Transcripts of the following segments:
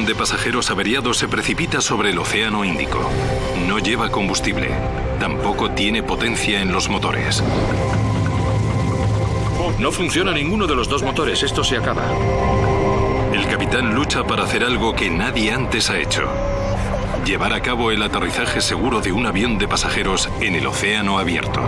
de pasajeros averiado se precipita sobre el Océano Índico. No lleva combustible. Tampoco tiene potencia en los motores. No funciona ninguno de los dos motores. Esto se acaba. El capitán lucha para hacer algo que nadie antes ha hecho: llevar a cabo el aterrizaje seguro de un avión de pasajeros en el océano abierto.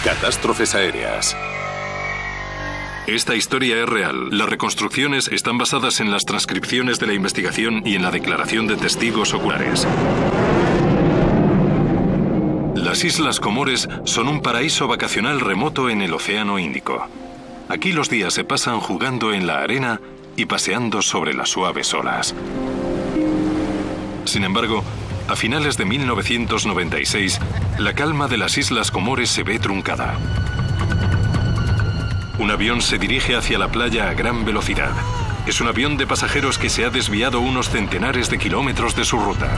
Catástrofes aéreas. Esta historia es real. Las reconstrucciones están basadas en las transcripciones de la investigación y en la declaración de testigos oculares. Las Islas Comores son un paraíso vacacional remoto en el Océano Índico. Aquí los días se pasan jugando en la arena y paseando sobre las suaves olas. Sin embargo, a finales de 1996, la calma de las Islas Comores se ve truncada. Un avión se dirige hacia la playa a gran velocidad. Es un avión de pasajeros que se ha desviado unos centenares de kilómetros de su ruta.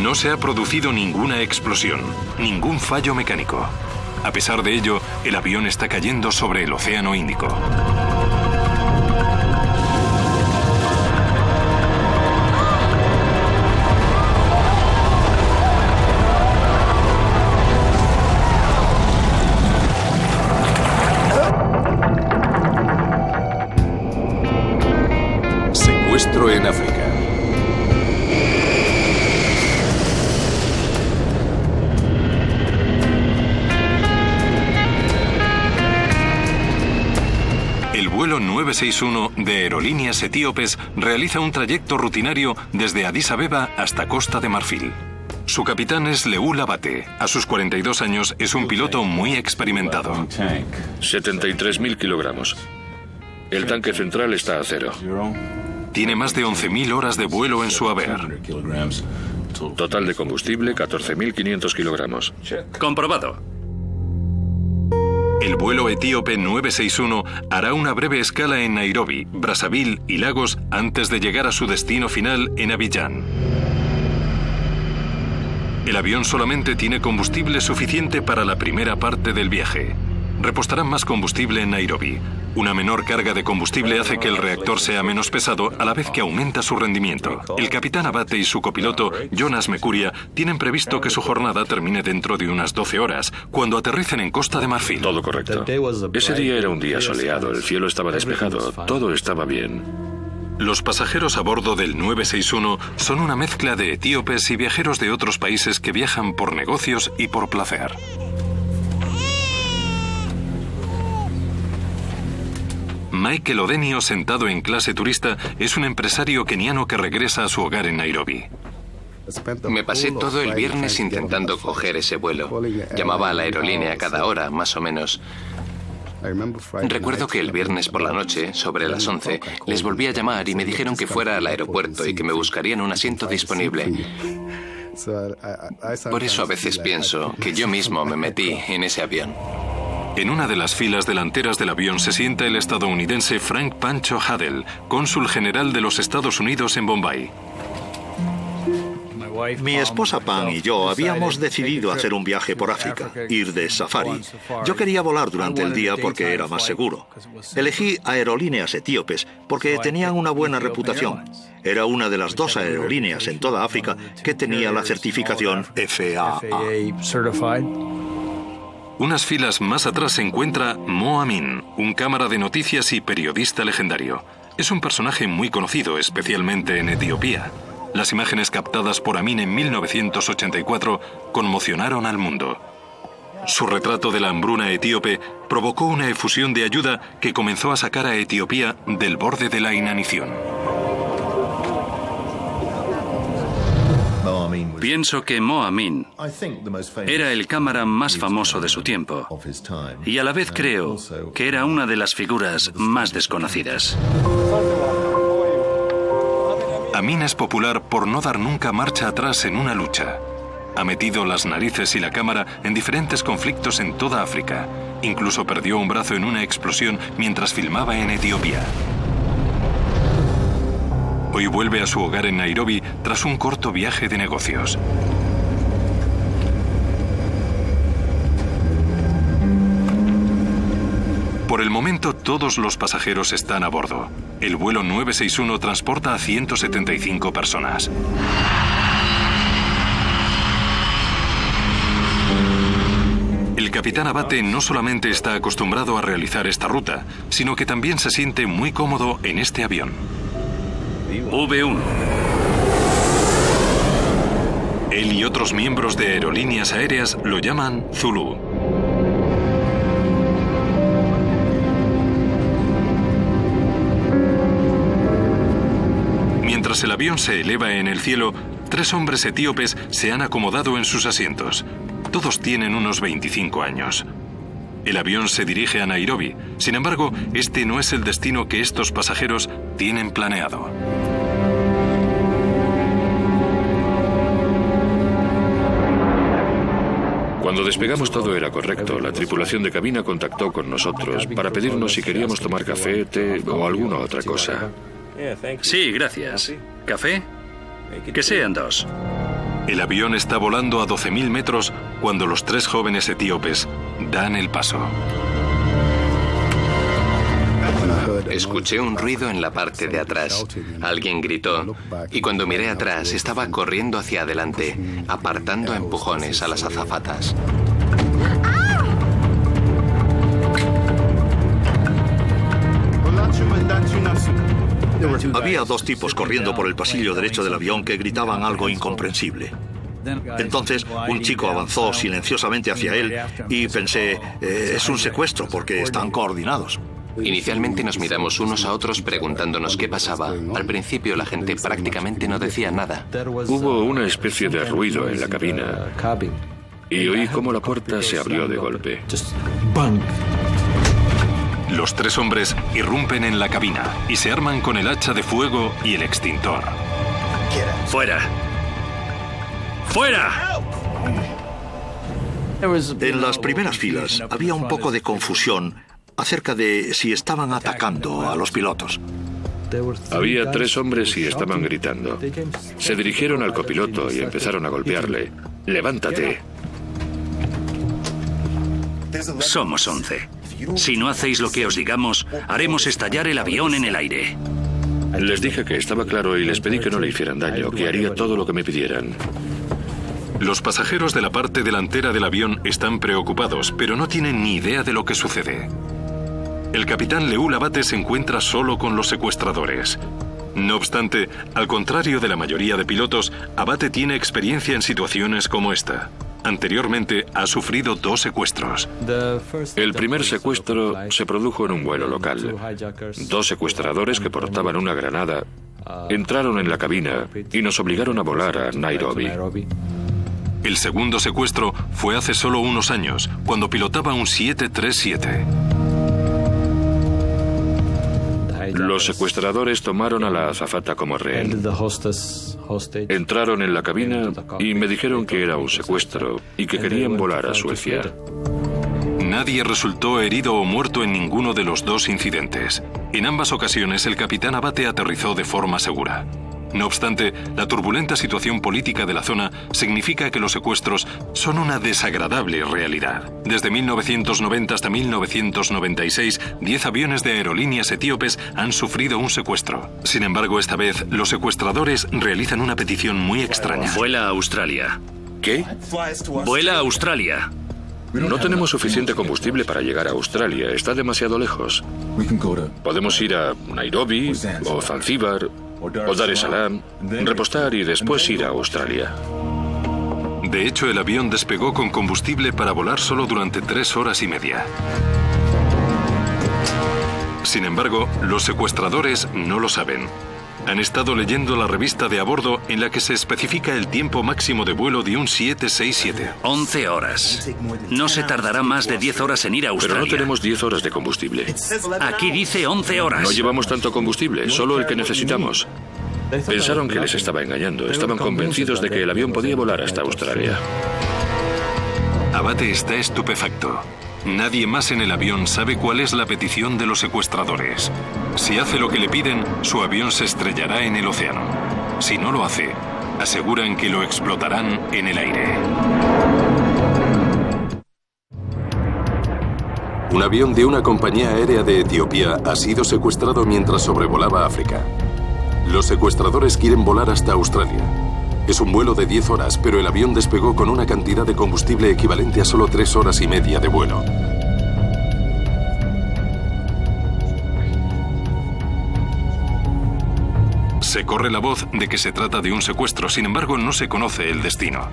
No se ha producido ninguna explosión, ningún fallo mecánico. A pesar de ello, el avión está cayendo sobre el Océano Índico. Secuestro en África. El vuelo 961 de Aerolíneas Etíopes realiza un trayecto rutinario desde Addis Abeba hasta Costa de Marfil. Su capitán es Leul Abate. A sus 42 años es un piloto muy experimentado. 73.000 kilogramos. El tanque central está a cero. Tiene más de 11.000 horas de vuelo en su haber. Total de combustible, 14.500 kilogramos. Comprobado. El vuelo etíope 961 hará una breve escala en Nairobi, Brazzaville y Lagos antes de llegar a su destino final en Abiyán. El avión solamente tiene combustible suficiente para la primera parte del viaje. Repostará más combustible en Nairobi. Una menor carga de combustible hace que el reactor sea menos pesado a la vez que aumenta su rendimiento. El capitán Abate y su copiloto, Jonas Mekuria, tienen previsto que su jornada termine dentro de unas 12 horas, cuando aterricen en Costa de Marfil. Todo correcto. Ese día era un día soleado, el cielo estaba despejado, todo estaba bien. Los pasajeros a bordo del 961 son una mezcla de etíopes y viajeros de otros países que viajan por negocios y por placer. Michael Odenio, sentado en clase turista, es un empresario keniano que regresa a su hogar en Nairobi. Me pasé todo el viernes intentando coger ese vuelo. Llamaba a la aerolínea cada hora, más o menos. Recuerdo que el viernes por la noche, sobre las 11, les volví a llamar y me dijeron que fuera al aeropuerto y que me buscarían un asiento disponible. Por eso a veces pienso que yo mismo me metí en ese avión. En una de las filas delanteras del avión se sienta el estadounidense Frank Pancho Hadel, cónsul general de los Estados Unidos en Bombay. Mi esposa Pam y yo habíamos decidido hacer un viaje por África, ir de safari. Yo quería volar durante el día porque era más seguro. Elegí Aerolíneas Etíopes porque tenían una buena reputación. Era una de las 2 aerolíneas en toda África que tenía la certificación FAA. Unas filas más atrás se encuentra Mo Amin, un cámara de noticias y periodista legendario. Es un personaje muy conocido, especialmente en Etiopía. Las imágenes captadas por Amin en 1984 conmocionaron al mundo. Su retrato de la hambruna etíope provocó una efusión de ayuda que comenzó a sacar a Etiopía del borde de la inanición. Pienso que Mo Amin era el cámara más famoso de su tiempo y a la vez creo que era una de las figuras más desconocidas. Amin es popular por no dar nunca marcha atrás en una lucha. Ha metido las narices y la cámara en diferentes conflictos en toda África. Incluso perdió un brazo en una explosión mientras filmaba en Etiopía. Hoy vuelve a su hogar en Nairobi tras un corto viaje de negocios. Por el momento, todos los pasajeros están a bordo. El vuelo 961 transporta a 175 personas. El capitán Abate no solamente está acostumbrado a realizar esta ruta, sino que también se siente muy cómodo en este avión. V1. Él y otros miembros de aerolíneas aéreas lo llaman Zulu. Mientras el avión se eleva en el cielo, 3 hombres etíopes se han acomodado en sus asientos. Todos tienen unos 25 años. El avión se dirige a Nairobi. Sin embargo, este no es el destino que estos pasajeros tienen planeado. Cuando despegamos todo era correcto. La tripulación de cabina contactó con nosotros para pedirnos si queríamos tomar café, té o alguna otra cosa. Sí, gracias. ¿Café? Que sean 2. El avión está volando a 12.000 metros cuando los 3 jóvenes etíopes dan el paso. Escuché un ruido en la parte de atrás. Alguien gritó y cuando miré atrás estaba corriendo hacia adelante, apartando a empujones a las azafatas. Había 2 tipos corriendo por el pasillo derecho del avión que gritaban algo incomprensible. Entonces, un chico avanzó silenciosamente hacia él y pensé, es un secuestro porque están coordinados. Inicialmente nos miramos unos a otros preguntándonos qué pasaba. Al principio la gente prácticamente no decía nada. Hubo una especie de ruido en la cabina y oí cómo la puerta se abrió de golpe. Los 3 hombres irrumpen en la cabina y se arman con el hacha de fuego y el extintor. ¡Fuera! ¡Fuera! En las primeras filas había un poco de confusión acerca de si estaban atacando a los pilotos. Había 3 hombres y estaban gritando. Se dirigieron al copiloto y empezaron a golpearle. ¡Levántate! Somos 11. Si no hacéis lo que os digamos, haremos estallar el avión en el aire. Les dije que estaba claro y les pedí que no le hicieran daño, que haría todo lo que me pidieran. Los pasajeros de la parte delantera del avión están preocupados, pero no tienen ni idea de lo que sucede. El capitán Leul Abate se encuentra solo con los secuestradores. No obstante, al contrario de la mayoría de pilotos, Abate tiene experiencia en situaciones como esta. Anteriormente ha sufrido 2 secuestros. El primer secuestro se produjo en un vuelo local. 2 secuestradores que portaban una granada entraron en la cabina y nos obligaron a volar a Nairobi. El segundo secuestro fue hace solo unos años, cuando pilotaba un 737. Los secuestradores tomaron a la azafata como rehén. Entraron en la cabina y me dijeron que era un secuestro y que querían volar a Suecia. Nadie resultó herido o muerto en ninguno de los 2 incidentes. En ambas ocasiones el capitán Abate aterrizó de forma segura. No obstante, la turbulenta situación política de la zona significa que los secuestros son una desagradable realidad. Desde 1990 hasta 1996, 10 aviones de aerolíneas etíopes han sufrido un secuestro. Sin embargo, esta vez, los secuestradores realizan una petición muy extraña. Vuela a Australia. ¿Qué? Vuela a Australia. No tenemos suficiente combustible para llegar a Australia. Está demasiado lejos. Podemos ir a Nairobi o Zanzíbar o Dar es Salaam, repostar y después ir a Australia. De hecho, el avión despegó con combustible para volar solo durante 3 horas y media. Sin embargo, los secuestradores no lo saben. Han estado leyendo la revista de a bordo en la que se especifica el tiempo máximo de vuelo de un 767. 11 horas. No se tardará más de 10 horas en ir a Australia. Pero no tenemos 10 horas de combustible. Aquí dice 11 horas. No llevamos tanto combustible, solo el que necesitamos. Pensaron que les estaba engañando. Estaban convencidos de que el avión podía volar hasta Australia. Abate está estupefacto. Nadie más en el avión sabe cuál es la petición de los secuestradores. Si hace lo que le piden, su avión se estrellará en el océano. Si no lo hace, aseguran que lo explotarán en el aire. Un avión de una compañía aérea de Etiopía ha sido secuestrado mientras sobrevolaba África. Los secuestradores quieren volar hasta Australia. Es un vuelo de 10 horas, pero el avión despegó con una cantidad de combustible equivalente a solo 3 horas y media de vuelo. Se corre la voz de que se trata de un secuestro, sin embargo no se conoce el destino.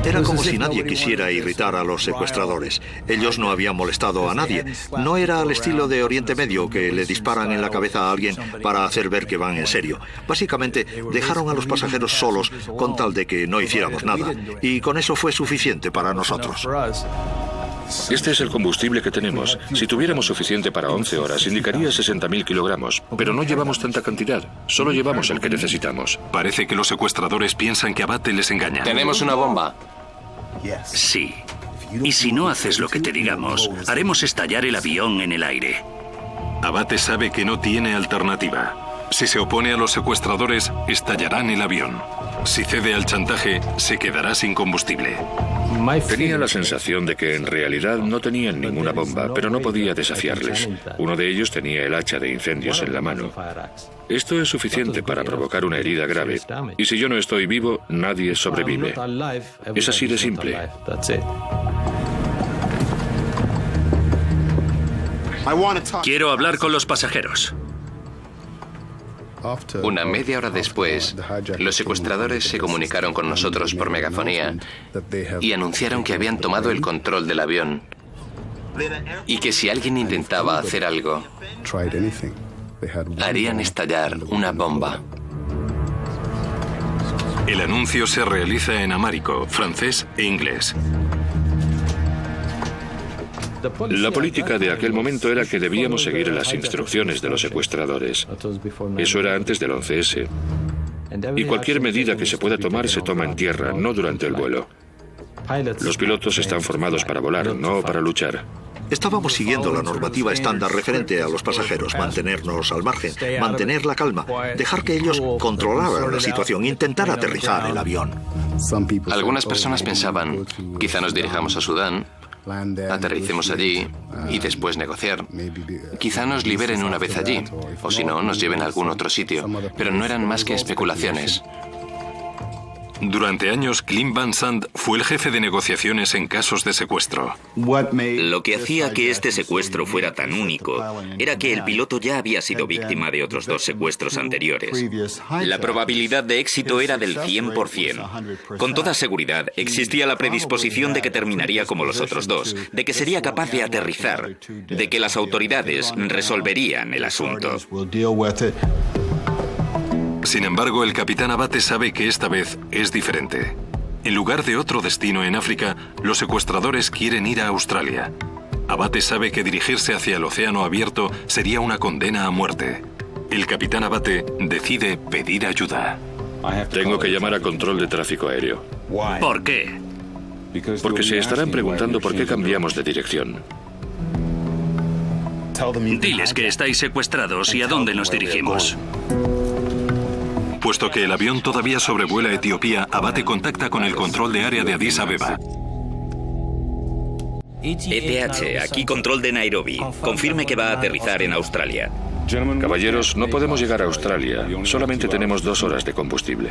Era como si nadie quisiera irritar a los secuestradores. Ellos no habían molestado a nadie. No era al estilo de Oriente Medio, que le disparan en la cabeza a alguien para hacer ver que van en serio. Básicamente, dejaron a los pasajeros solos con tal de que no hiciéramos nada. Y con eso fue suficiente para nosotros. Este es el combustible que tenemos. Si tuviéramos suficiente para 11 horas, indicaría 60.000 kilogramos. Pero no llevamos tanta cantidad. Solo llevamos el que necesitamos. Parece que los secuestradores piensan que Abate les engaña. Tenemos una bomba. Sí. Y si no haces lo que te digamos, haremos estallar el avión en el aire. Abate sabe que no tiene alternativa. Si se opone a los secuestradores, estallarán el avión. Si cede al chantaje, se quedará sin combustible. Tenía la sensación de que en realidad no tenían ninguna bomba, pero no podía desafiarles. Uno de ellos tenía el hacha de incendios en la mano. Esto es suficiente para provocar una herida grave. Y si yo no estoy vivo, nadie sobrevive. Es así de simple. Quiero hablar con los pasajeros. Una media hora después, los secuestradores se comunicaron con nosotros por megafonía y anunciaron que habían tomado el control del avión y que si alguien intentaba hacer algo, harían estallar una bomba. El anuncio se realiza en amárico, francés e inglés. La política de aquel momento era que debíamos seguir las instrucciones de los secuestradores. Eso era antes del 11S. Y cualquier medida que se pueda tomar se toma en tierra, no durante el vuelo. Los pilotos están formados para volar, no para luchar. Estábamos siguiendo la normativa estándar referente a los pasajeros, mantenernos al margen, mantener la calma, dejar que ellos controlaran la situación, intentar aterrizar el avión. Algunas personas pensaban, quizá nos dirijamos a Sudán, aterricemos allí y después negociar. Quizá nos liberen una vez allí, o si no, nos lleven a algún otro sitio, pero no eran más que especulaciones. Durante años, Clint Van Sant fue el jefe de negociaciones en casos de secuestro. Lo que hacía que este secuestro fuera tan único era que el piloto ya había sido víctima de otros 2 secuestros anteriores. La probabilidad de éxito era del 100%. Con toda seguridad, existía la predisposición de que terminaría como los otros 2, de que sería capaz de aterrizar, de que las autoridades resolverían el asunto. Sin embargo, el capitán Abate sabe que esta vez es diferente. En lugar de otro destino en África, los secuestradores quieren ir a Australia. Abate sabe que dirigirse hacia el océano abierto sería una condena a muerte. El capitán Abate decide pedir ayuda. Tengo que llamar a control de tráfico aéreo. ¿Por qué? Porque se estarán preguntando por qué cambiamos de dirección. Diles que estáis secuestrados y a dónde nos dirigimos. Puesto que el avión todavía sobrevuela Etiopía, Abate contacta con el control de área de Addis Abeba. ETH, aquí control de Nairobi. Confirme que va a aterrizar en Australia. Caballeros, no podemos llegar a Australia. Solamente tenemos 2 horas de combustible.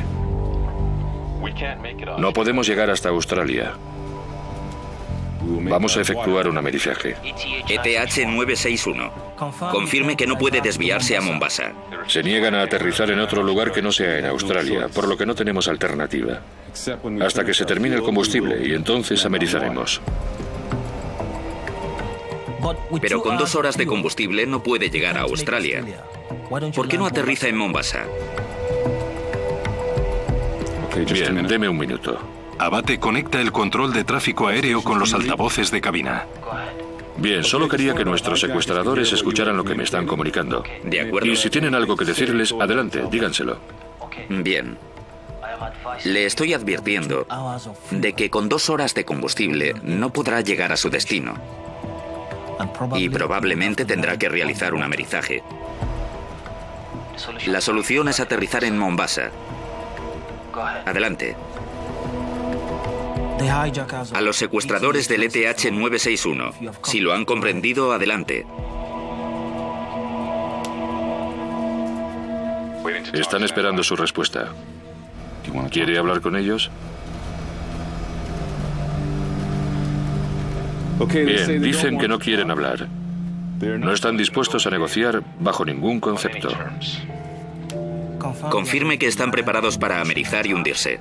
No podemos llegar hasta Australia. Vamos a efectuar un amerizaje. ETH 961. Confirme que no puede desviarse a Mombasa. Se niegan a aterrizar en otro lugar que no sea en Australia, por lo que no tenemos alternativa. Hasta que se termine el combustible y entonces amerizaremos. Pero con 2 horas de combustible no puede llegar a Australia. ¿Por qué no aterriza en Mombasa? Bien, deme un minuto. Abate conecta el control de tráfico aéreo con los altavoces de cabina. Bien, solo quería que nuestros secuestradores escucharan lo que me están comunicando. De acuerdo. Y si tienen algo que decirles, adelante, díganselo. Bien. Le estoy advirtiendo de que con 2 horas de combustible no podrá llegar a su destino. Y probablemente tendrá que realizar un amerizaje. La solución es aterrizar en Mombasa. Adelante. A los secuestradores del ETH-961. Si lo han comprendido, adelante. Están esperando su respuesta. ¿Quiere hablar con ellos? Bien, dicen que no quieren hablar. No están dispuestos a negociar bajo ningún concepto. Confirme que están preparados para amerizar y hundirse.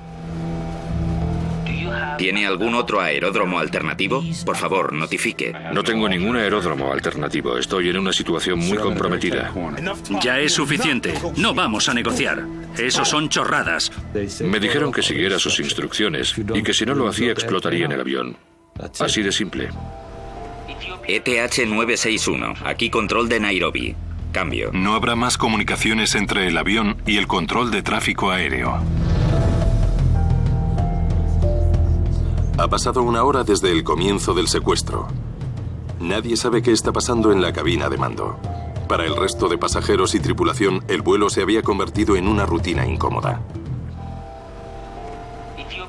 ¿Tiene algún otro aeródromo alternativo? Por favor, notifique. No tengo ningún aeródromo alternativo. Estoy en una situación muy comprometida. Ya es suficiente. No vamos a negociar. Eso son chorradas. Me dijeron que siguiera sus instrucciones y que si no lo hacía explotaría en el avión. Así de simple. ETH-961. Aquí control de Nairobi. Cambio. No habrá más comunicaciones entre el avión y el control de tráfico aéreo. Ha pasado 1 hora desde el comienzo del secuestro. Nadie sabe qué está pasando en la cabina de mando. Para el resto de pasajeros y tripulación, el vuelo se había convertido en una rutina incómoda.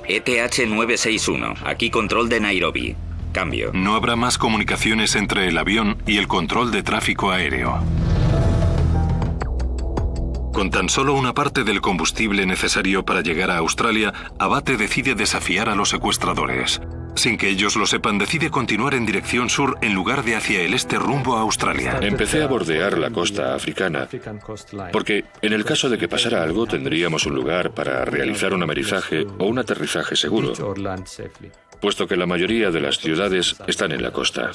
ETH-961. Aquí control de Nairobi. Cambio. No habrá más comunicaciones entre el avión y el control de tráfico aéreo. Con tan solo una parte del combustible necesario para llegar a Australia, Abate decide desafiar a los secuestradores. Sin que ellos lo sepan, decide continuar en dirección sur en lugar de hacia el este rumbo a Australia. Empecé a bordear la costa africana, porque en el caso de que pasara algo tendríamos un lugar para realizar un amerizaje o un aterrizaje seguro, puesto que la mayoría de las ciudades están en la costa.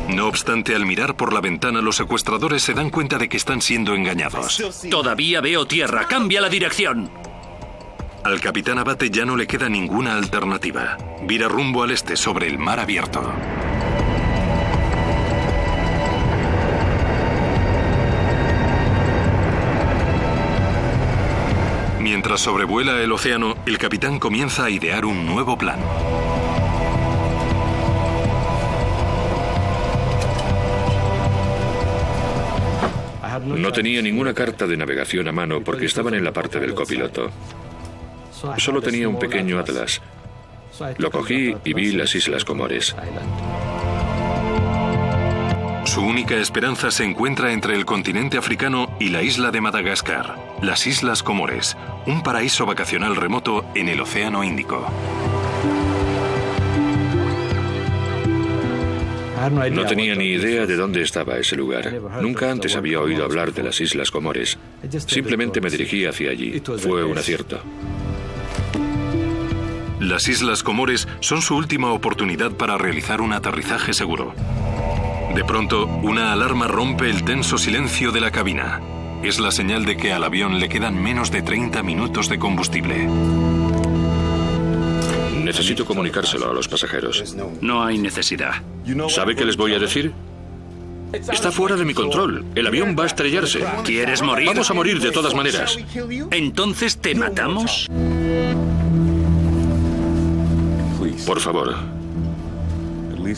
No obstante, al mirar por la ventana, los secuestradores se dan cuenta de que están siendo engañados. Todavía veo tierra. ¡Cambia la dirección! Al capitán Abate ya no le queda ninguna alternativa. Vira rumbo al este sobre el mar abierto. Mientras sobrevuela el océano, el capitán comienza a idear un nuevo plan. No tenía ninguna carta de navegación a mano porque estaban en la parte del copiloto. Solo tenía un pequeño atlas. Lo cogí y vi las Islas Comores. Su única esperanza se encuentra entre el continente africano y la isla de Madagascar, las Islas Comores, un paraíso vacacional remoto en el Océano Índico. No tenía ni idea de dónde estaba ese lugar. Nunca antes había oído hablar de las Islas Comores. Simplemente me dirigí hacia allí. Fue un acierto. Las Islas Comores son su última oportunidad para realizar un aterrizaje seguro. De pronto, una alarma rompe el tenso silencio de la cabina. Es la señal de que al avión le quedan menos de 30 minutos de combustible. Necesito comunicárselo a los pasajeros. No hay necesidad. ¿Sabe qué les voy a decir? Está fuera de mi control. El avión va a estrellarse. ¿Quieres morir? Vamos a morir de todas maneras. ¿Entonces te matamos? Por favor.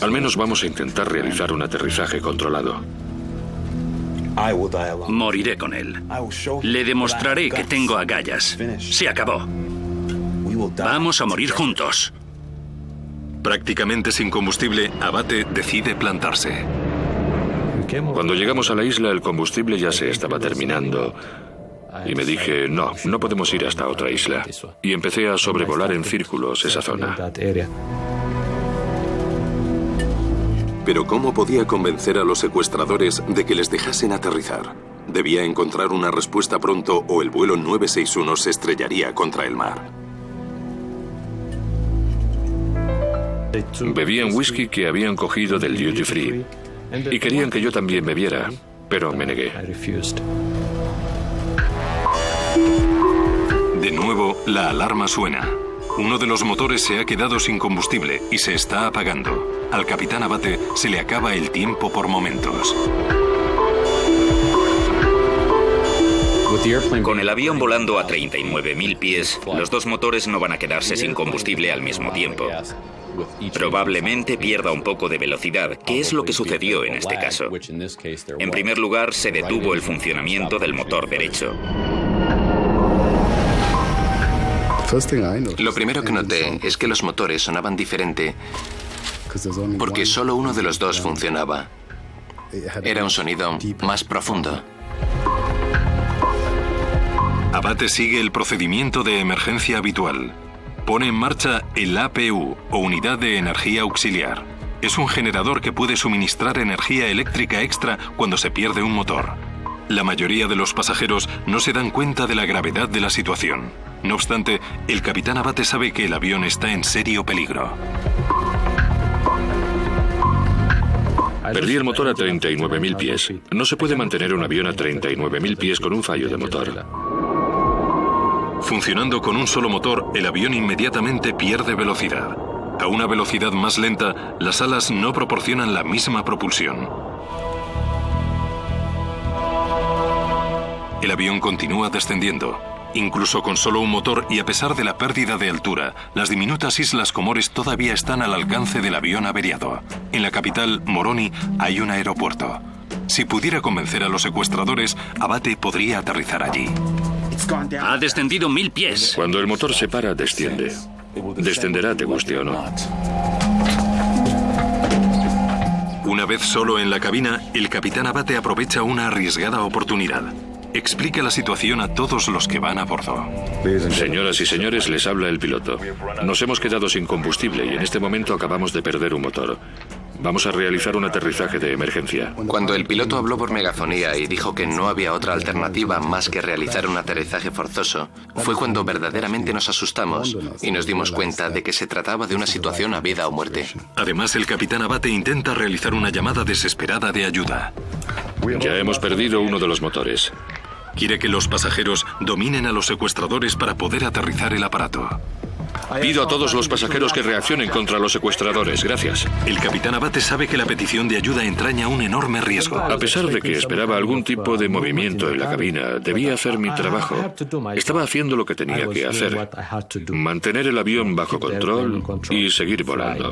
Al menos vamos a intentar realizar un aterrizaje controlado. Moriré con él. Le demostraré que tengo agallas. Se acabó. Vamos a morir juntos. Prácticamente sin combustible, Abate decide plantarse. Cuando llegamos a la isla, el combustible ya se estaba terminando. Y me dije, no podemos ir hasta otra isla. Y empecé a sobrevolar en círculos esa zona. Pero ¿cómo podía convencer a los secuestradores de que les dejasen aterrizar? Debía encontrar una respuesta pronto o el vuelo 961 se estrellaría contra el mar. Bebían whisky que habían cogido del duty free y querían que yo también bebiera, pero me negué. De nuevo, la alarma suena. Uno de los motores se ha quedado sin combustible y se está apagando. al capitán Abate se le acaba el tiempo por momentos. Con el avión volando a 39.000 pies, los dos motores no van a quedarse sin combustible al mismo tiempo. Probablemente pierda un poco de velocidad, que es lo que sucedió en este caso. En primer lugar, se detuvo el funcionamiento del motor derecho. Lo primero que noté es que los motores sonaban diferente porque solo uno de los dos funcionaba. Era un sonido más profundo. Abate sigue el procedimiento de emergencia habitual. Pone en marcha el APU, o Unidad de Energía Auxiliar. Es un generador que puede suministrar energía eléctrica extra cuando se pierde un motor. La mayoría de los pasajeros no se dan cuenta de la gravedad de la situación. No obstante, el capitán Abate sabe que el avión está en serio peligro. Perdí el motor a 39.000 pies. No se puede mantener un avión a 39.000 pies con un fallo de motor. Funcionando con un solo motor, el avión inmediatamente pierde velocidad. A una velocidad más lenta, las alas no proporcionan la misma propulsión. El avión continúa descendiendo. Incluso con solo un motor y a pesar de la pérdida de altura, las diminutas islas Comores todavía están al alcance del avión averiado. En la capital, Moroni, hay un aeropuerto. Si pudiera convencer a los secuestradores, Abate podría aterrizar allí. Ha descendido 1000 pies. Cuando el motor se para, desciende. Descenderá, te guste o no. Una vez solo en la cabina, el capitán Abate aprovecha una arriesgada oportunidad. Explica la situación a todos los que van a bordo. Señoras y señores, les habla el piloto. Nos hemos quedado sin combustible y en este momento acabamos de perder un motor. Vamos a realizar un aterrizaje de emergencia. Cuando el piloto habló por megafonía y dijo que no había otra alternativa más que realizar un aterrizaje forzoso, fue cuando verdaderamente nos asustamos y nos dimos cuenta de que se trataba de una situación a vida o muerte. Además, el capitán Abate intenta realizar una llamada desesperada de ayuda. Ya hemos perdido uno de los motores. Quiere que los pasajeros dominen a los secuestradores para poder aterrizar el aparato. Pido a todos los pasajeros que reaccionen contra los secuestradores. Gracias. El capitán Abate sabe que la petición de ayuda entraña un enorme riesgo. A pesar de que esperaba algún tipo de movimiento en la cabina, debía hacer mi trabajo. Estaba haciendo lo que tenía que hacer. Mantener el avión bajo control y seguir volando.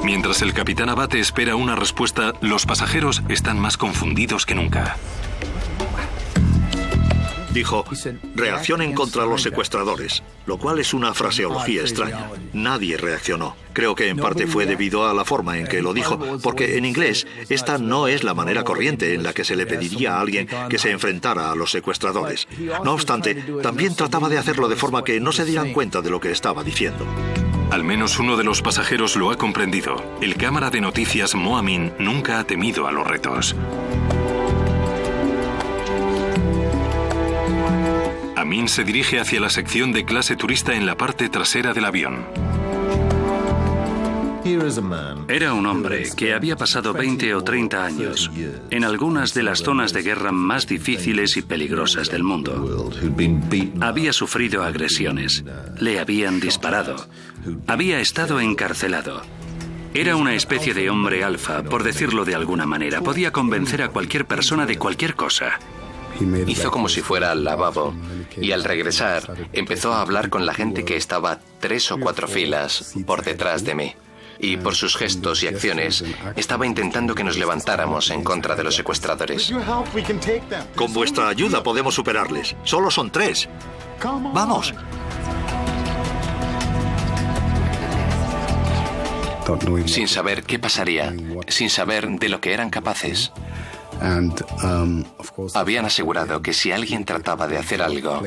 Mientras el capitán Abate espera una respuesta, los pasajeros están más confundidos que nunca. Dijo, reaccionen contra los secuestradores, lo cual es una fraseología extraña. Nadie reaccionó. Creo que en parte fue debido a la forma en que lo dijo, porque en inglés esta no es la manera corriente en la que se le pediría a alguien que se enfrentara a los secuestradores. No obstante, también trataba de hacerlo de forma que no se dieran cuenta de lo que estaba diciendo. Al menos uno de los pasajeros lo ha comprendido. El cámara de noticias Mo Amin nunca ha temido a los retos. Amin se dirige hacia la sección de clase turista en la parte trasera del avión. Era un hombre que había pasado 20 o 30 años en algunas de las zonas de guerra más difíciles y peligrosas del mundo. Había sufrido agresiones, le habían disparado, había estado encarcelado. Era una especie de hombre alfa, por decirlo de alguna manera. Podía convencer a cualquier persona de cualquier cosa. Hizo como si fuera al lavabo y al regresar empezó a hablar con la gente que estaba 3 o 4 filas por detrás de mí. Y por sus gestos y acciones estaba intentando que nos levantáramos en contra de los secuestradores. Con vuestra ayuda podemos superarles. Solo son 3. ¡Vamos! Sin saber qué pasaría, sin saber de lo que eran capaces. Habían asegurado que si alguien trataba de hacer algo,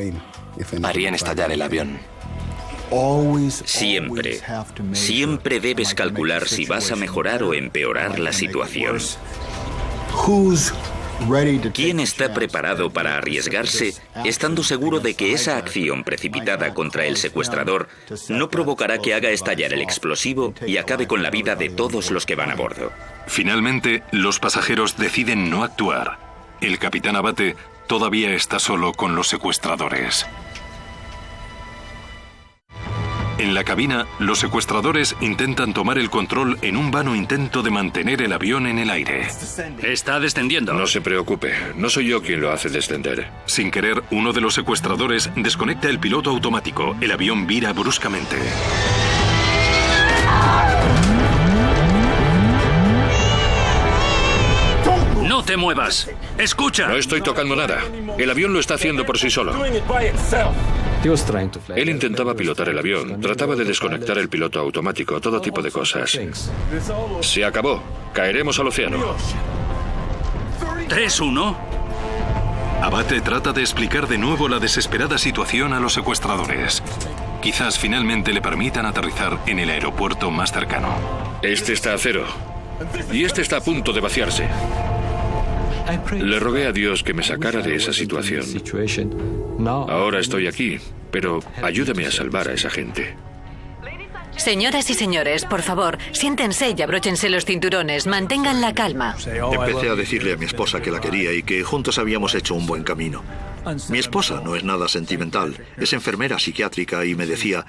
harían estallar el avión. Siempre debes calcular si vas a mejorar o empeorar la situación. ¿Quién está preparado para arriesgarse estando seguro de que esa acción precipitada contra el secuestrador no provocará que haga estallar el explosivo y acabe con la vida de todos los que van a bordo? Finalmente, los pasajeros deciden no actuar. El capitán Abate todavía está solo con los secuestradores. En la cabina, los secuestradores intentan tomar el control en un vano intento de mantener el avión en el aire. Está descendiendo. No se preocupe, no soy yo quien lo hace descender. Sin querer, uno de los secuestradores desconecta el piloto automático. El avión vira bruscamente. ¡No te muevas! ¡Escucha! No estoy tocando nada. El avión lo está haciendo por sí solo. Él intentaba pilotar el avión, trataba de desconectar el piloto automático, todo tipo de cosas. Se acabó. Caeremos al océano. 3-1. Abate trata de explicar de nuevo la desesperada situación a los secuestradores. Quizás finalmente le permitan aterrizar en el aeropuerto más cercano. Este está a cero. Y este está a punto de vaciarse. Le rogué a Dios que me sacara de esa situación. Ahora estoy aquí, pero ayúdame a salvar a esa gente. Señoras y señores, por favor, siéntense y abróchense los cinturones. Mantengan la calma. Empecé a decirle a mi esposa que la quería y que juntos habíamos hecho un buen camino. Mi esposa no es nada sentimental, es enfermera psiquiátrica y me decía: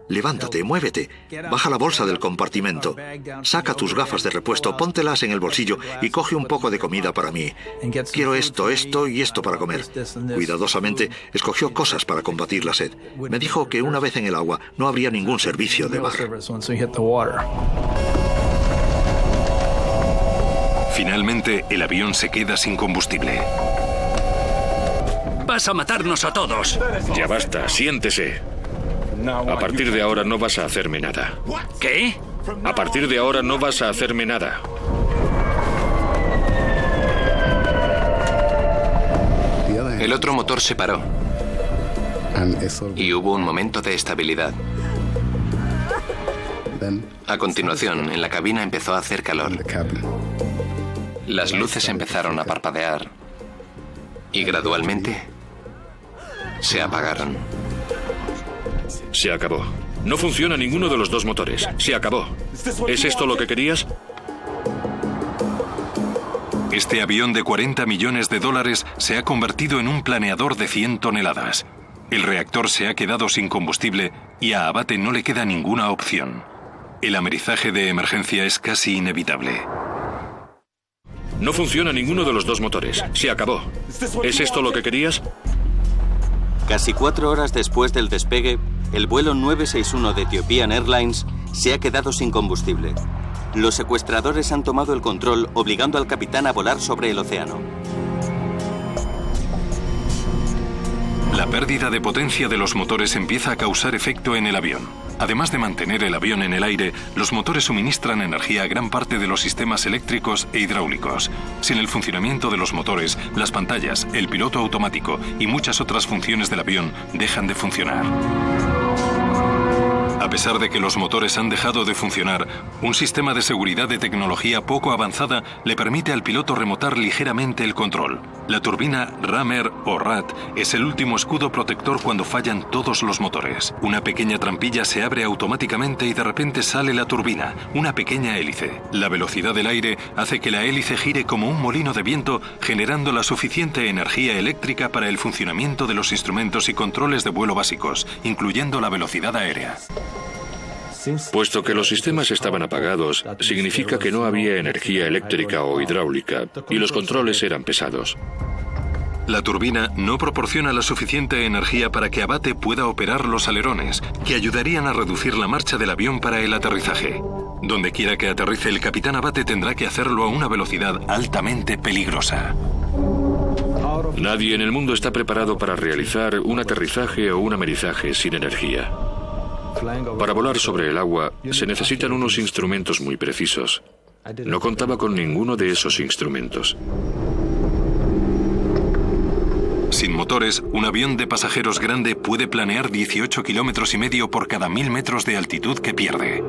levántate, muévete, baja la bolsa del compartimento, saca tus gafas de repuesto, póntelas en el bolsillo y coge un poco de comida para mí. Quiero esto, esto y esto para comer. Cuidadosamente escogió cosas para combatir la sed. Me dijo que una vez en el agua no habría ningún servicio de bar. Finalmente, el avión se queda sin combustible. ¡Vas a matarnos a todos! Ya basta, siéntese. A partir de ahora no vas a hacerme nada. ¿Qué? A partir de ahora no vas a hacerme nada. El otro motor se paró y hubo un momento de estabilidad. A continuación, en la cabina empezó a hacer calor. Las luces empezaron a parpadear y gradualmente se apagaron. Se acabó. No funciona ninguno de los dos motores. Se acabó. ¿Es esto lo que querías? Este avión de $40 millones se ha convertido en un planeador de 100 toneladas. El reactor se ha quedado sin combustible y a Abate no le queda ninguna opción. El amerizaje de emergencia es casi inevitable. No funciona ninguno de los dos motores. Se acabó. ¿Es esto lo que querías? Casi 4 horas después del despegue, el vuelo 961 de Ethiopian Airlines se ha quedado sin combustible. Los secuestradores han tomado el control, obligando al capitán a volar sobre el océano. La pérdida de potencia de los motores empieza a causar efecto en el avión. Además de mantener el avión en el aire, los motores suministran energía a gran parte de los sistemas eléctricos e hidráulicos. Sin el funcionamiento de los motores, las pantallas, el piloto automático y muchas otras funciones del avión dejan de funcionar. A pesar de que los motores han dejado de funcionar, un sistema de seguridad de tecnología poco avanzada le permite al piloto remotar ligeramente el control. La turbina Ramer o RAT es el último escudo protector cuando fallan todos los motores. Una pequeña trampilla se abre automáticamente y de repente sale la turbina, una pequeña hélice. La velocidad del aire hace que la hélice gire como un molino de viento, generando la suficiente energía eléctrica para el funcionamiento de los instrumentos y controles de vuelo básicos, incluyendo la velocidad aérea. Puesto que los sistemas estaban apagados, significa que no había energía eléctrica o hidráulica y los controles eran pesados. La turbina no proporciona la suficiente energía para que Abate pueda operar los alerones, que ayudarían a reducir la marcha del avión para el aterrizaje. Donde quiera que aterrice, el capitán Abate tendrá que hacerlo a una velocidad altamente peligrosa. Nadie en el mundo está preparado para realizar un aterrizaje o un amerizaje sin energía. Para volar sobre el agua se necesitan unos instrumentos muy precisos. No contaba con ninguno de esos instrumentos. Sin motores, un avión de pasajeros grande puede planear 18,5 kilómetros por cada 1000 metros de altitud que pierde.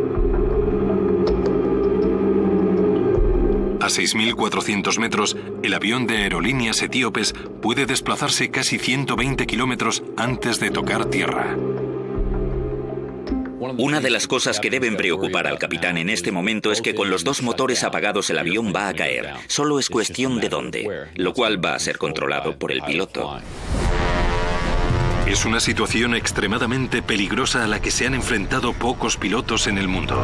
A 6.400 metros, el avión de Aerolíneas Etíopes puede desplazarse casi 120 kilómetros antes de tocar tierra. Una de las cosas que deben preocupar al capitán en este momento es que con los dos motores apagados el avión va a caer. Solo es cuestión de dónde, lo cual va a ser controlado por el piloto. Es una situación extremadamente peligrosa a la que se han enfrentado pocos pilotos en el mundo.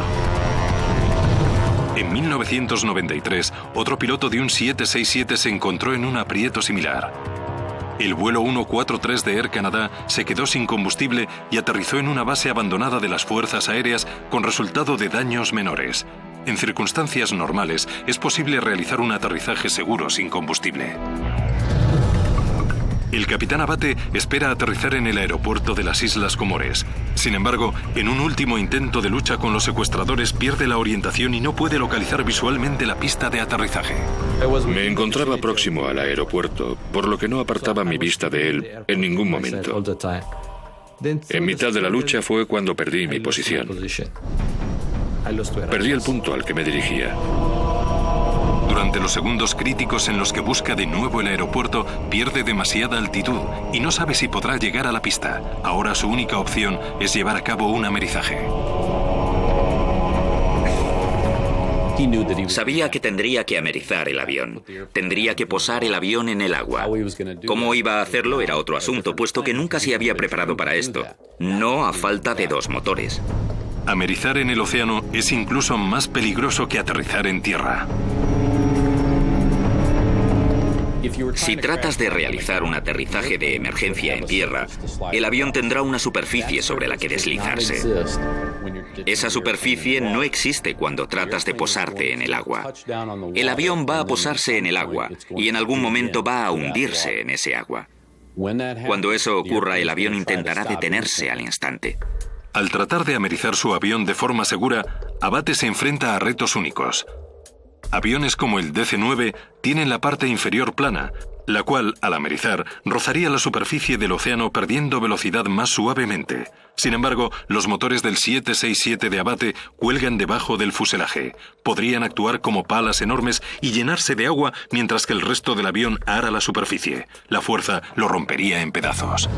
En 1993, otro piloto de un 767 se encontró en un aprieto similar. El vuelo 143 de Air Canada se quedó sin combustible y aterrizó en una base abandonada de las fuerzas aéreas con resultado de daños menores. En circunstancias normales, es posible realizar un aterrizaje seguro sin combustible. El capitán Abate espera aterrizar en el aeropuerto de las Islas Comores. Sin embargo, en un último intento de lucha con los secuestradores, pierde la orientación y no puede localizar visualmente la pista de aterrizaje. Me encontraba próximo al aeropuerto, por lo que no apartaba mi vista de él en ningún momento. En mitad de la lucha fue cuando perdí mi posición. Perdí el punto al que me dirigía. Durante los segundos críticos en los que busca de nuevo el aeropuerto, pierde demasiada altitud y no sabe si podrá llegar a la pista. Ahora su única opción es llevar a cabo un amerizaje. Sabía que tendría que amerizar el avión. Tendría que posar el avión en el agua. ¿Cómo iba a hacerlo? Era otro asunto, puesto que nunca se había preparado para esto. No a falta de 2 motores. Amerizar en el océano es incluso más peligroso que aterrizar en tierra. Si tratas de realizar un aterrizaje de emergencia en tierra, el avión tendrá una superficie sobre la que deslizarse. Esa superficie no existe cuando tratas de posarte en el agua. El avión va a posarse en el agua y en algún momento va a hundirse en ese agua. Cuando eso ocurra, el avión intentará detenerse al instante. Al tratar de amerizar su avión de forma segura, Abate se enfrenta a retos únicos. Aviones como el DC-9 tienen la parte inferior plana, la cual, al amerizar, rozaría la superficie del océano perdiendo velocidad más suavemente. Sin embargo, los motores del 767 de Abate cuelgan debajo del fuselaje. Podrían actuar como palas enormes y llenarse de agua mientras que el resto del avión ara la superficie. La fuerza lo rompería en pedazos.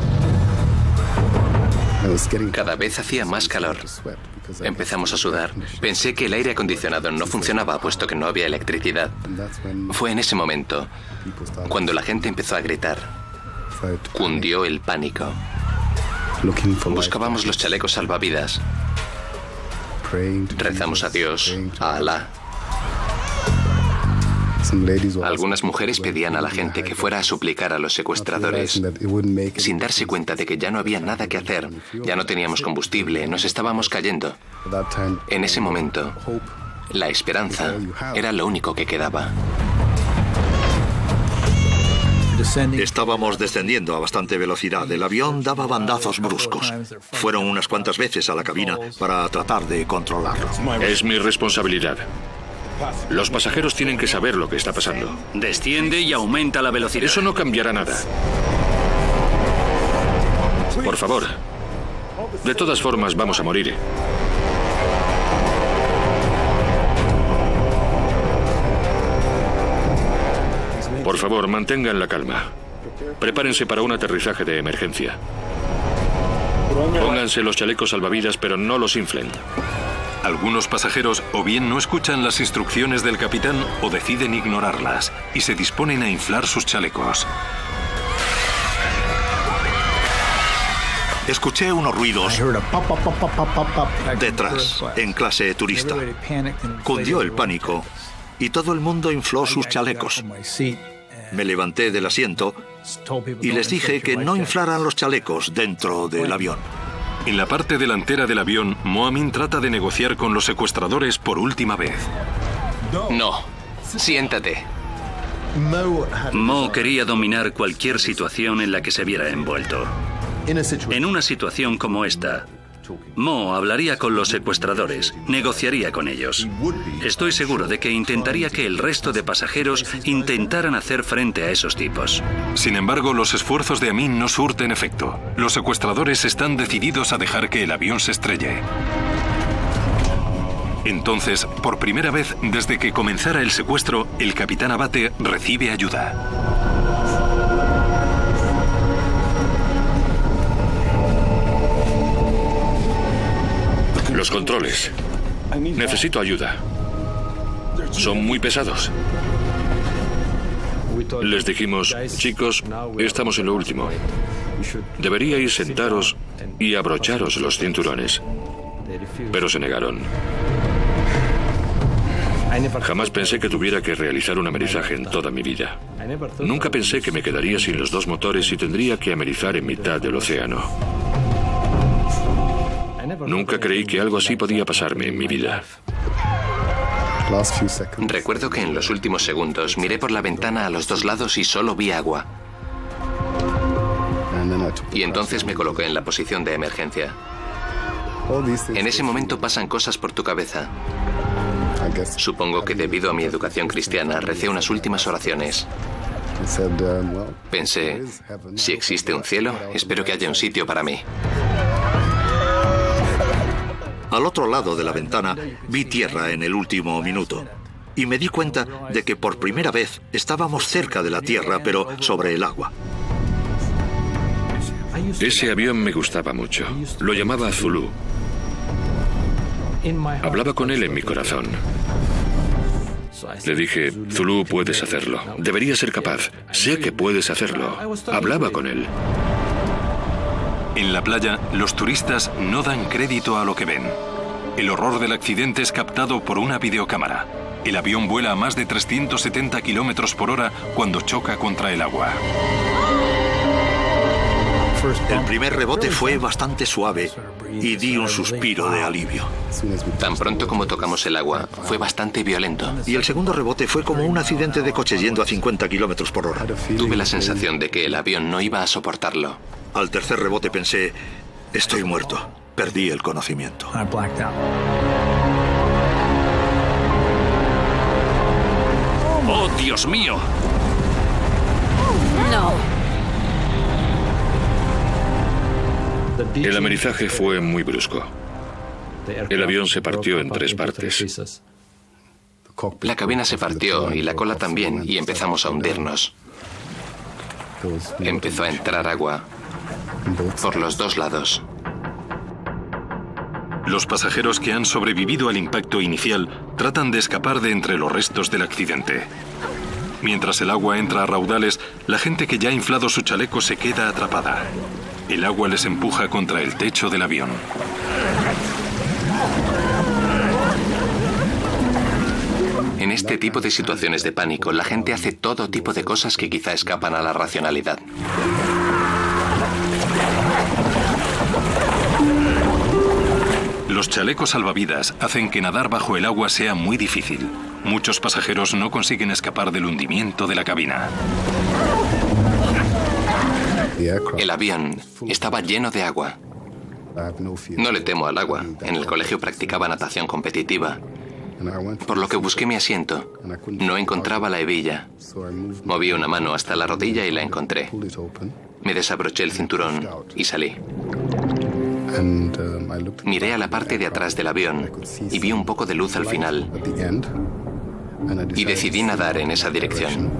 Cada vez hacía más calor. Empezamos a sudar. Pensé que el aire acondicionado no funcionaba, puesto que no había electricidad. Fue en ese momento, cuando la gente empezó a gritar. Cundió el pánico. Buscábamos los chalecos salvavidas. Rezamos a Dios, a Alá. Algunas mujeres pedían a la gente que fuera a suplicar a los secuestradores, sin darse cuenta de que ya no había nada que hacer, ya no teníamos combustible, nos estábamos cayendo. En ese momento, la esperanza era lo único que quedaba. Estábamos descendiendo a bastante velocidad. El avión daba bandazos bruscos. Fueron unas cuantas veces a la cabina para tratar de controlarlo. Es mi responsabilidad. Los pasajeros tienen que saber lo que está pasando. Desciende y aumenta la velocidad. Eso no cambiará nada. Por favor. De todas formas, vamos a morir. Por favor, mantengan la calma. Prepárense para un aterrizaje de emergencia. Pónganse los chalecos salvavidas, pero no los inflen. Algunos pasajeros o bien no escuchan las instrucciones del capitán o deciden ignorarlas y se disponen a inflar sus chalecos. Escuché unos ruidos detrás, en clase turista. Cundió el pánico y todo el mundo infló sus chalecos. Me levanté del asiento y les dije que no inflaran los chalecos dentro del avión. En la parte delantera del avión, Mo Amin trata de negociar con los secuestradores por última vez. No, siéntate. Mo quería dominar cualquier situación en la que se viera envuelto. En una situación como esta, Mo hablaría con los secuestradores, negociaría con ellos. Estoy seguro de que intentaría que el resto de pasajeros intentaran hacer frente a esos tipos. Sin embargo, los esfuerzos de Amin no surten efecto. Los secuestradores están decididos a dejar que el avión se estrelle. Entonces, por primera vez desde que comenzara el secuestro, el capitán Abate recibe ayuda. Los controles. Necesito ayuda. Son muy pesados. Les dijimos, chicos, estamos en lo último. Deberíais sentaros y abrocharos los cinturones. Pero se negaron. Jamás pensé que tuviera que realizar un amerizaje en toda mi vida. Nunca pensé que me quedaría sin los dos motores y tendría que amerizar en mitad del océano. Nunca creí que algo así podía pasarme en mi vida. Recuerdo que en los últimos segundos miré por la ventana a los dos lados y solo vi agua. Y entonces me coloqué en la posición de emergencia. En ese momento pasan cosas por tu cabeza. Supongo que debido a mi educación cristiana recé unas últimas oraciones. Pensé, si existe un cielo, espero que haya un sitio para mí. Al otro lado de la ventana vi tierra en el último minuto y me di cuenta de que por primera vez estábamos cerca de la tierra, pero sobre el agua. Ese avión me gustaba mucho. Lo llamaba Zulu. Hablaba con él en mi corazón. Le dije, Zulu, puedes hacerlo. Deberías ser capaz. Sé que puedes hacerlo. Hablaba con él. En la playa, los turistas no dan crédito a lo que ven. El horror del accidente es captado por una videocámara. El avión vuela a más de 370 kilómetros por hora cuando choca contra el agua. El primer rebote fue bastante suave y di un suspiro de alivio. Tan pronto como tocamos el agua, fue bastante violento. Y el segundo rebote fue como un accidente de coche yendo a 50 kilómetros por hora. Tuve la sensación de que el avión no iba a soportarlo. Al tercer rebote pensé, estoy muerto. Perdí el conocimiento. ¡Oh, Dios mío! No. El amerizaje fue muy brusco. El avión se partió en 3 partes. La cabina se partió y la cola también, y empezamos a hundirnos. Empezó a entrar agua por los dos lados. Los pasajeros que han sobrevivido al impacto inicial tratan de escapar de entre los restos del accidente. Mientras el agua entra a raudales, la gente que ya ha inflado su chaleco se queda atrapada. El agua les empuja contra el techo del avión. En este tipo de situaciones de pánico, la gente hace todo tipo de cosas que quizá escapan a la racionalidad. Los chalecos salvavidas hacen que nadar bajo el agua sea muy difícil. Muchos pasajeros no consiguen escapar del hundimiento de la cabina. El avión estaba lleno de agua. No le temo al agua. En el colegio practicaba natación competitiva. Por lo que busqué mi asiento. No encontraba la hebilla. Moví una mano hasta la rodilla y la encontré. Me desabroché el cinturón y salí. Miré a la parte de atrás del avión y vi un poco de luz al final. Y decidí nadar en esa dirección.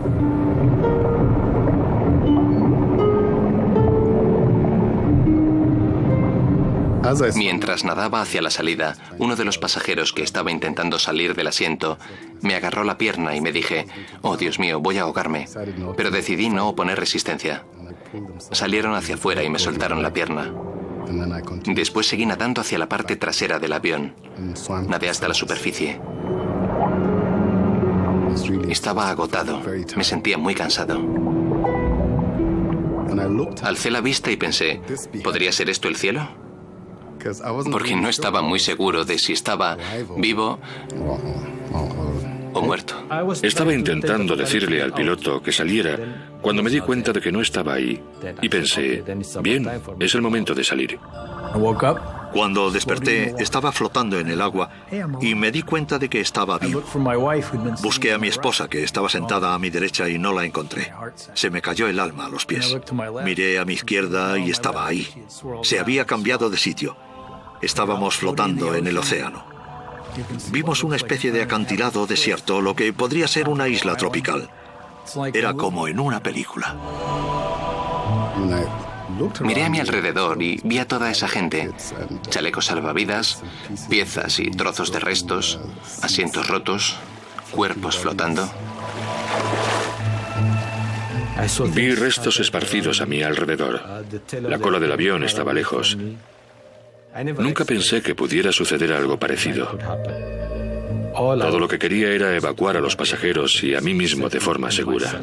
Mientras nadaba hacia la salida, uno de los pasajeros que estaba intentando salir del asiento me agarró la pierna y me dije, oh Dios mío, voy a ahogarme. Pero decidí no oponer resistencia. Salieron hacia afuera y me soltaron la pierna. Después seguí nadando hacia la parte trasera del avión. Nadé hasta la superficie. Estaba agotado. Me sentía muy cansado. Alcé la vista y pensé, ¿podría ser esto el cielo? Porque no estaba muy seguro de si estaba vivo o muerto. Estaba intentando decirle al piloto que saliera cuando me di cuenta de que no estaba ahí. Y pensé, bien, es el momento de salir. Cuando desperté, estaba flotando en el agua y me di cuenta de que estaba vivo. Busqué a mi esposa, que estaba sentada a mi derecha, y no la encontré. Se me cayó el alma a los pies. Miré a mi izquierda y estaba ahí. Se había cambiado de sitio. Estábamos flotando en el océano. Vimos una especie de acantilado desierto, lo que podría ser una isla tropical. Era como en una película. Miré a mi alrededor y vi a toda esa gente. Chalecos salvavidas, piezas y trozos de restos, asientos rotos, cuerpos flotando. Vi restos esparcidos a mi alrededor. La cola del avión estaba lejos. Nunca pensé que pudiera suceder algo parecido. Todo lo que quería era evacuar a los pasajeros y a mí mismo de forma segura.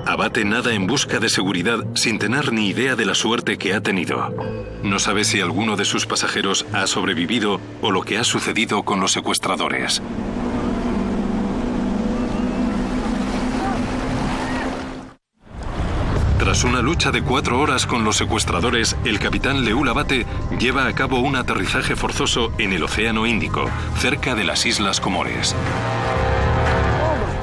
Abate nada en busca de seguridad sin tener ni idea de la suerte que ha tenido. No sabe si alguno de sus pasajeros ha sobrevivido o lo que ha sucedido con los secuestradores. Tras una lucha de 4 horas con los secuestradores, el capitán Leul Abate lleva a cabo un aterrizaje forzoso en el Océano Índico, cerca de las Islas Comores.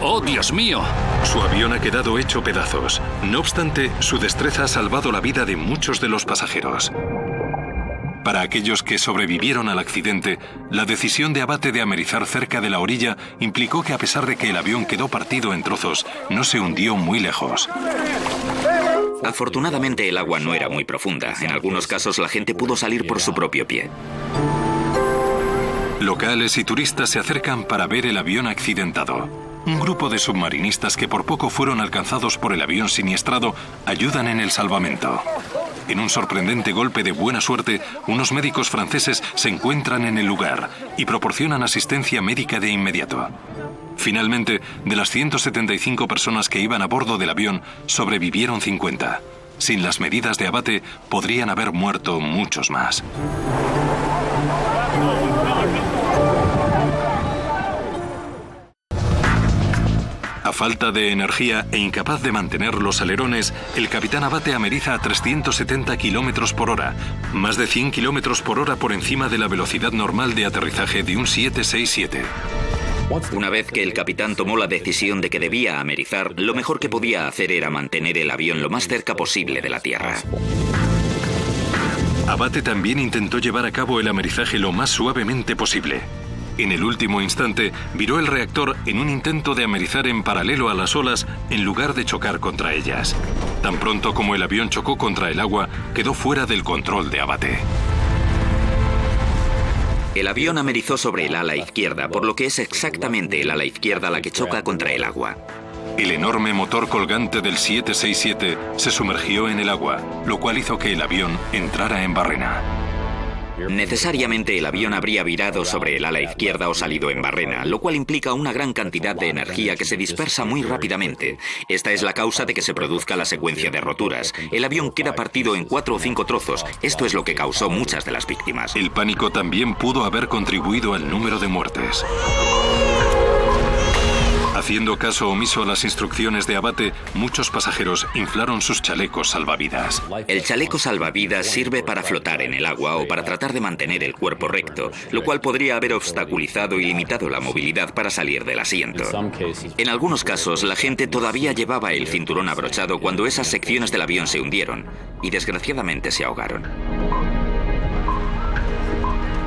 ¡Oh, Dios mío! Su avión ha quedado hecho pedazos. No obstante, su destreza ha salvado la vida de muchos de los pasajeros. Para aquellos que sobrevivieron al accidente, la decisión de Abate de amerizar cerca de la orilla implicó que, a pesar de que el avión quedó partido en trozos, no se hundió muy lejos. Afortunadamente el agua no era muy profunda. En algunos casos la gente pudo salir por su propio pie. Locales y turistas se acercan para ver el avión accidentado. Un grupo de submarinistas que por poco fueron alcanzados por el avión siniestrado ayudan en el salvamento. En un sorprendente golpe de buena suerte, unos médicos franceses se encuentran en el lugar y proporcionan asistencia médica de inmediato. Finalmente, de las 175 personas que iban a bordo del avión, sobrevivieron 50. Sin las medidas de Abate, podrían haber muerto muchos más. A falta de energía e incapaz de mantener los alerones, el capitán Abate ameriza a 370 km por hora, más de 100 km por hora por encima de la velocidad normal de aterrizaje de un 767. Una vez que el capitán tomó la decisión de que debía amerizar, lo mejor que podía hacer era mantener el avión lo más cerca posible de la tierra. Abate también intentó llevar a cabo el amerizaje lo más suavemente posible. En el último instante, viró el reactor en un intento de amerizar en paralelo a las olas en lugar de chocar contra ellas. Tan pronto como el avión chocó contra el agua, quedó fuera del control de Abate. El avión amerizó sobre el ala izquierda, por lo que es exactamente el ala izquierda la que choca contra el agua. El enorme motor colgante del 767 se sumergió en el agua, lo cual hizo que el avión entrara en barrena. Necesariamente el avión habría virado sobre el ala izquierda o salido en barrena, lo cual implica una gran cantidad de energía que se dispersa muy rápidamente. Esta es la causa de que se produzca la secuencia de roturas. El avión queda partido en 4 o 5 trozos. Esto es lo que causó muchas de las víctimas. El pánico también pudo haber contribuido al número de muertes. Haciendo caso omiso a las instrucciones de Abate, muchos pasajeros inflaron sus chalecos salvavidas. El chaleco salvavidas sirve para flotar en el agua o para tratar de mantener el cuerpo recto, lo cual podría haber obstaculizado y limitado la movilidad para salir del asiento. En algunos casos, la gente todavía llevaba el cinturón abrochado cuando esas secciones del avión se hundieron y desgraciadamente se ahogaron.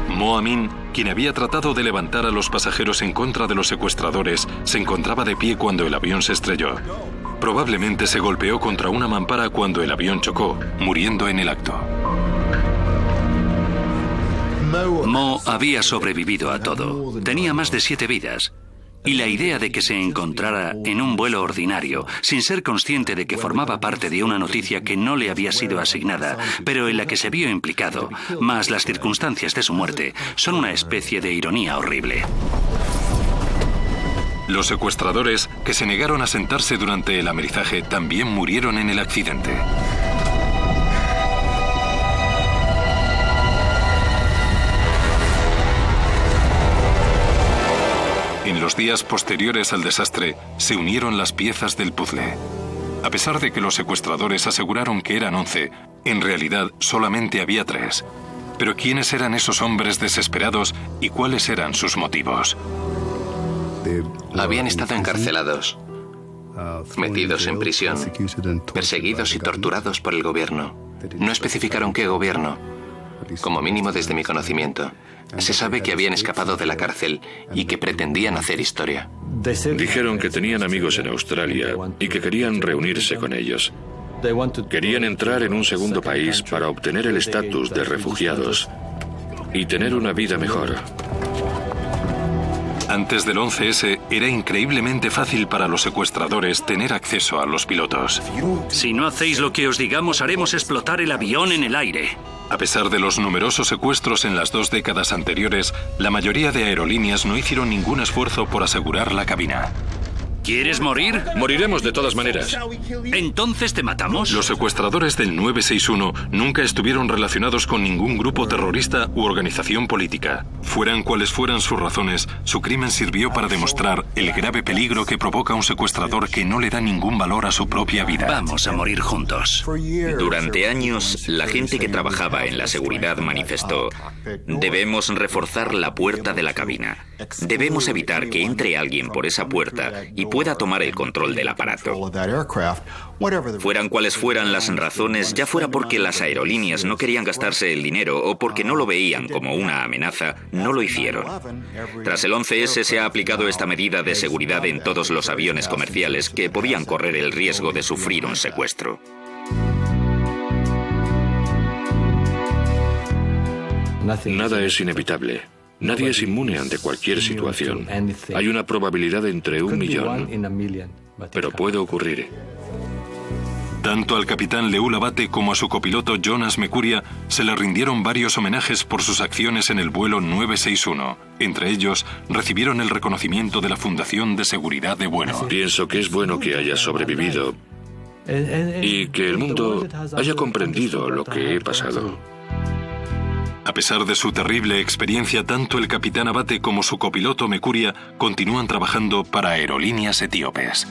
Mo Amin, quien había tratado de levantar a los pasajeros en contra de los secuestradores, se encontraba de pie cuando el avión se estrelló. Probablemente se golpeó contra una mampara cuando el avión chocó, muriendo en el acto. Mo había sobrevivido a todo. Tenía más de 7 vidas. Y la idea de que se encontrara en un vuelo ordinario, sin ser consciente de que formaba parte de una noticia que no le había sido asignada, pero en la que se vio implicado, más las circunstancias de su muerte, son una especie de ironía horrible. Los secuestradores, que se negaron a sentarse durante el amerizaje, también murieron en el accidente. En los días posteriores al desastre, se unieron las piezas del puzzle. A pesar de que los secuestradores aseguraron que eran 11, en realidad solamente había 3. Pero ¿quiénes eran esos hombres desesperados y cuáles eran sus motivos? Habían estado encarcelados, metidos en prisión, perseguidos y torturados por el gobierno. No especificaron qué gobierno, como mínimo desde mi conocimiento. Se sabe que habían escapado de la cárcel y que pretendían hacer historia. Dijeron que tenían amigos en Australia y que querían reunirse con ellos. Querían entrar en un segundo país para obtener el estatus de refugiados y tener una vida mejor. Antes del 11S era increíblemente fácil para los secuestradores tener acceso a los pilotos. Si no hacéis lo que os digamos, haremos explotar el avión en el aire. A pesar de los numerosos secuestros en las 2 décadas anteriores, la mayoría de aerolíneas no hicieron ningún esfuerzo por asegurar la cabina. ¿Quieres morir? Moriremos de todas maneras. ¿Entonces te matamos? Los secuestradores del 961 nunca estuvieron relacionados con ningún grupo terrorista u organización política. Fueran cuales fueran sus razones, su crimen sirvió para demostrar el grave peligro que provoca un secuestrador que no le da ningún valor a su propia vida. Vamos a morir juntos. Durante años, la gente que trabajaba en la seguridad manifestó: debemos reforzar la puerta de la cabina. Debemos evitar que entre alguien por esa puerta y pueda tomar el control del aparato. Fueran cuales fueran las razones, ya fuera porque las aerolíneas no querían gastarse el dinero o porque no lo veían como una amenaza, no lo hicieron. Tras el 11S se ha aplicado esta medida de seguridad en todos los aviones comerciales que podían correr el riesgo de sufrir un secuestro. Nada es inevitable. Nadie es inmune ante cualquier situación. Hay una probabilidad entre 1 millón, pero puede ocurrir. Tanto al capitán Leul Abate como a su copiloto Jonas Mecuria se le rindieron varios homenajes por sus acciones en el vuelo 961. Entre ellos, recibieron el reconocimiento de la Fundación de Seguridad de Vuelo. Pienso que es bueno que hayas sobrevivido y que el mundo haya comprendido lo que he pasado. A pesar de su terrible experiencia, tanto el capitán Abate como su copiloto Mecuria continúan trabajando para aerolíneas etíopes.